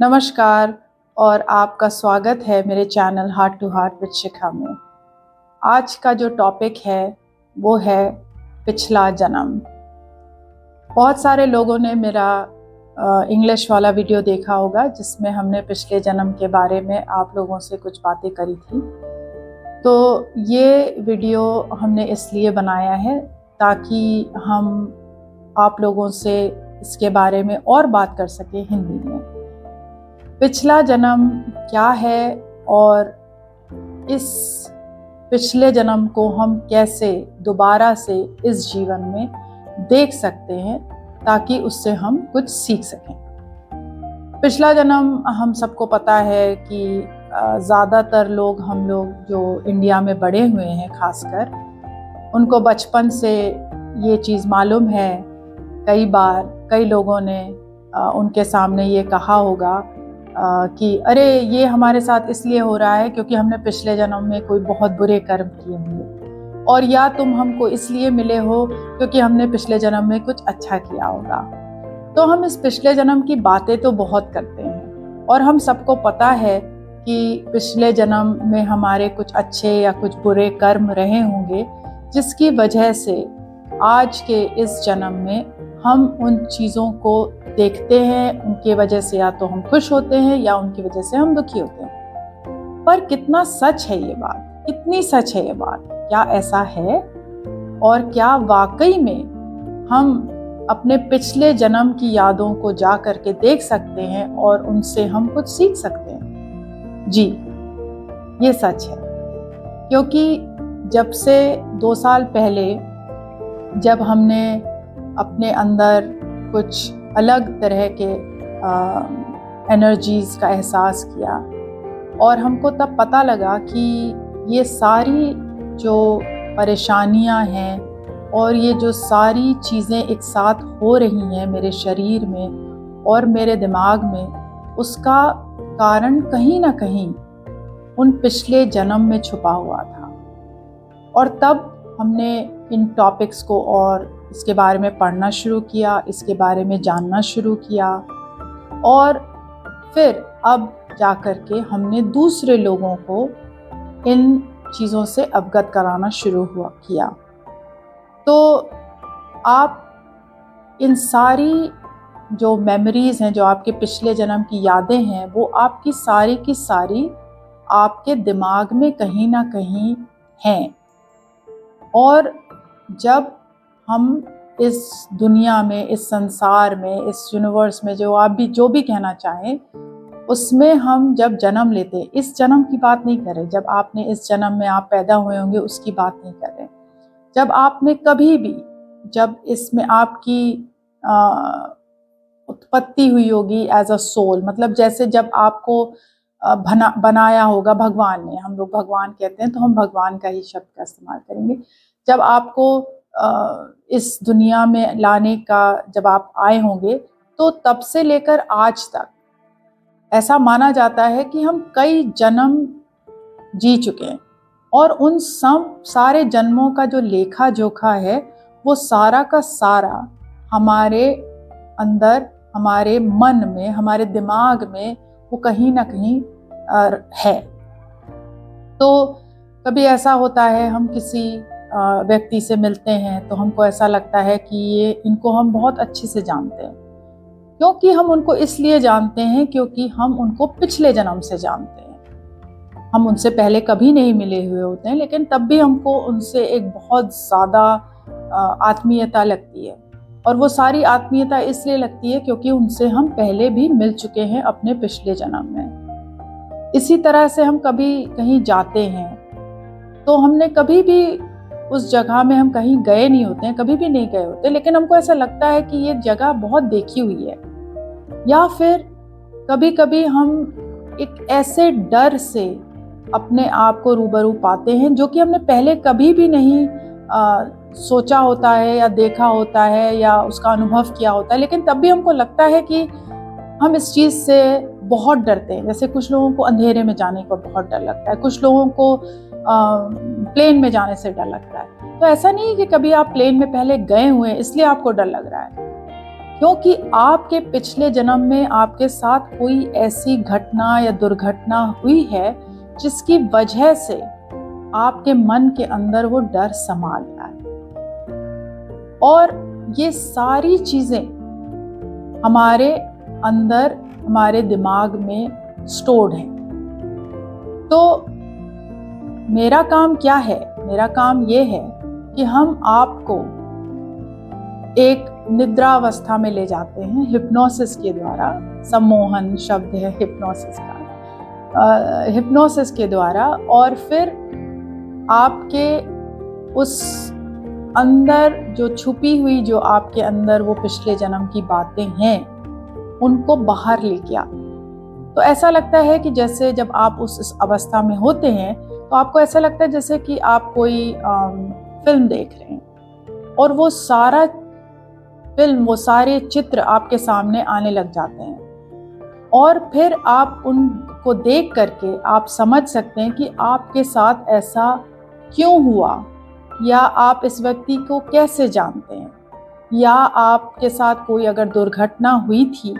नमस्कार और आपका स्वागत है मेरे channel heart to heart with Shikha में। आज का जो टॉपिक है वो है पिछला जन्म। बहुत सारे लोगों ने मेरा इंग्लिश वाला वीडियो देखा होगा जिसमें हमने पिछले जन्म के बारे में आप लोगों से कुछ बातें करी थी। तो ये वीडियो हमने इसलिए बनाया है ताकि हम आप लोगों से इसके बारे में और बात कर सकें हिंदी में। पिछला जन्म क्या है और इस पिछले जन्म को हम कैसे दोबारा से इस जीवन में देख सकते हैं ताकि उससे हम कुछ सीख सकें। पिछला जन्म हम सबको पता है कि ज़्यादातर लोग हम लोग जो इंडिया में बड़े हुए हैं खासकर उनको बचपन से ये चीज़ मालूम है। कई बार कई लोगों ने उनके सामने ये कहा होगा कि अरे ये हमारे साथ इसलिए हो रहा है क्योंकि हमने पिछले जन्म में कोई बहुत बुरे कर्म किए होंगे, और या तुम हमको इसलिए मिले हो क्योंकि हमने पिछले जन्म में कुछ अच्छा किया होगा। तो हम इस पिछले जन्म की बातें तो बहुत करते हैं और हम सबको पता है कि पिछले जन्म में हमारे कुछ अच्छे या कुछ बुरे कर्म रहे होंगे जिसकी वजह से आज के इस जन्म में हम उन चीज़ों को देखते हैं। उनकी वजह से या तो हम खुश होते हैं या उनकी वजह से हम दुखी होते हैं। पर कितना सच है ये बात, कितनी सच है ये बात, क्या ऐसा है और क्या वाकई में हम अपने पिछले जन्म की यादों को जा करके देख सकते हैं और उनसे हम कुछ सीख सकते हैं? जी, ये सच है। क्योंकि जब से 2 साल पहले जब हमने अपने अंदर कुछ अलग तरह के एनर्जीज़ का एहसास किया और हमको तब पता लगा कि ये सारी जो परेशानियां हैं और ये जो सारी चीज़ें एक साथ हो रही हैं मेरे शरीर में और मेरे दिमाग में, उसका कारण कहीं ना कहीं उन पिछले जन्म में छुपा हुआ था। और तब हमने इन टॉपिक्स को और इसके बारे में पढ़ना शुरू किया, इसके बारे में जानना शुरू किया और फिर अब जाकर के हमने दूसरे लोगों को इन चीज़ों से अवगत कराना शुरू किया। तो आप इन सारी जो मेमोरीज़ हैं, जो आपके पिछले जन्म की यादें हैं, वो आपकी सारी की सारी आपके दिमाग में कहीं ना कहीं हैं। और जब हम इस दुनिया में, इस संसार में, इस यूनिवर्स में, जो भी कहना चाहें, उसमें हम जब जन्म लेते, इस जन्म की बात नहीं कर रहे, जब आपने इस जन्म में आप पैदा हुए होंगे उसकी बात नहीं कर रहे, जब आपने कभी भी, जब इसमें आपकी उत्पत्ति हुई होगी एज अ सोल, मतलब जैसे जब आपको बनाया होगा भगवान ने, हम लोग भगवान कहते हैं तो हम भगवान का ही शब्द का इस्तेमाल करेंगे। जब आपको इस दुनिया में लाने का, जब आप आए होंगे, तो तब से लेकर आज तक ऐसा माना जाता है कि हम कई जन्म जी चुके हैं और उन सारे जन्मों का जो लेखा जोखा है वो सारा का सारा हमारे अंदर, हमारे मन में, हमारे दिमाग में वो कहीं ना कहीं है। तो कभी ऐसा होता है, हम किसी व्यक्ति से मिलते हैं तो हमको ऐसा लगता है कि इनको हम बहुत अच्छे से जानते हैं। क्योंकि हम उनको इसलिए जानते हैं क्योंकि हम उनको पिछले जन्म से जानते हैं। हम उनसे पहले कभी नहीं मिले हुए होते हैं, लेकिन तब भी हमको उनसे एक बहुत ज़्यादा आत्मीयता लगती है। और वो सारी आत्मीयता इसलिए लगती है क्योंकि उनसे हम पहले भी मिल चुके हैं अपने पिछले जन्म में। इसी तरह से हम कभी कहीं जाते हैं तो हमने कभी भी उस जगह में हम कहीं गए नहीं होते हैं, कभी भी नहीं गए होते, लेकिन हमको ऐसा लगता है कि ये जगह बहुत देखी हुई है। या फिर कभी कभी हम एक ऐसे डर से अपने आप को रूबरू पाते हैं जो कि हमने पहले कभी भी नहीं सोचा होता है या देखा होता है या उसका अनुभव किया होता है, लेकिन तब भी हमको लगता है कि हम इस चीज़ से बहुत डरते हैं। जैसे कुछ लोगों को अंधेरे में जाने को बहुत डर लगता है, कुछ लोगों को प्लेन में जाने से डर लगता है। तो ऐसा नहीं है कि कभी आप प्लेन में पहले गए हुए हैं इसलिए आपको डर लग रहा है। क्योंकि आपके पिछले जन्म में आपके साथ कोई ऐसी घटना या दुर्घटना हुई है जिसकी वजह से आपके मन के अंदर वो डर समा गया है। और ये सारी चीजें हमारे अंदर, हमारे दिमाग में स्टोर्ड हैं। तो मेरा काम क्या है? मेरा काम ये है कि हम आपको एक निद्रावस्था में ले जाते हैं हिप्नोसिस के द्वारा। सम्मोहन शब्द है हिप्नोसिस का, हिप्नोसिस के द्वारा। और फिर आपके उस अंदर जो छुपी हुई, जो आपके अंदर वो पिछले जन्म की बातें हैं, उनको बाहर लेके आते हैं। तो ऐसा लगता है कि जैसे जब आप उस अवस्था में होते हैं तो आपको ऐसा लगता है जैसे कि आप कोई फिल्म देख रहे हैं और वो सारा फिल्म, वो सारे चित्र आपके सामने आने लग जाते हैं। और फिर आप उनको देख करके आप समझ सकते हैं कि आपके साथ ऐसा क्यों हुआ, या आप इस व्यक्ति को कैसे जानते हैं, या आपके साथ कोई अगर दुर्घटना हुई थी,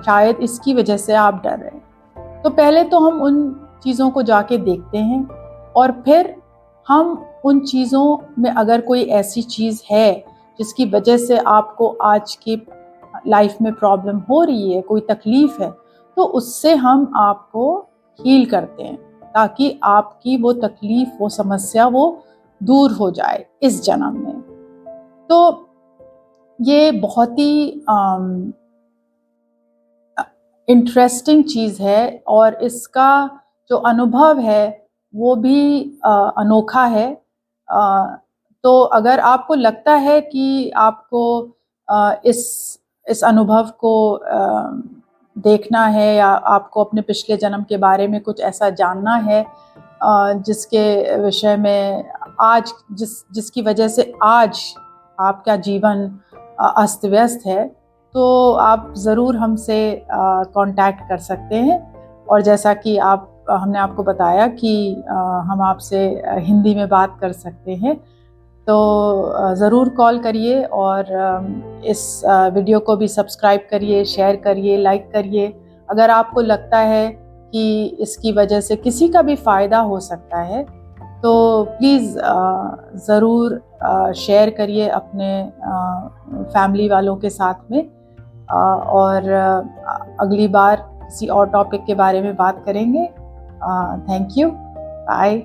शायद इसकी वजह से आप डर रहे हैं। तो पहले तो हम उन चीज़ों को जाके देखते हैं, और फिर हम उन चीज़ों में अगर कोई ऐसी चीज़ है जिसकी वजह से आपको आज की लाइफ में प्रॉब्लम हो रही है, कोई तकलीफ है, तो उससे हम आपको हील करते हैं ताकि आपकी वो तकलीफ, वो समस्या वो दूर हो जाए इस जन्म में। तो ये बहुत ही इंटरेस्टिंग चीज़ है, और इसका जो अनुभव है वो भी अनोखा है। तो अगर आपको लगता है कि आपको इस अनुभव को देखना है, या आपको अपने पिछले जन्म के बारे में कुछ ऐसा जानना है जिसके विषय में आज जिसकी वजह से आज आपका जीवन अस्त व्यस्त है, तो आप ज़रूर हमसे कांटेक्ट कर सकते हैं। और जैसा कि हमने आपको बताया कि हम आपसे हिंदी में बात कर सकते हैं, तो ज़रूर कॉल करिए, और इस वीडियो को भी सब्सक्राइब करिए, शेयर करिए, लाइक करिए। अगर आपको लगता है कि इसकी वजह से किसी का भी फ़ायदा हो सकता है, तो प्लीज़ ज़रूर शेयर करिए अपने फैमिली वालों के साथ में। और अगली बार किसी और टॉपिक के बारे में बात करेंगे। Thank you, bye.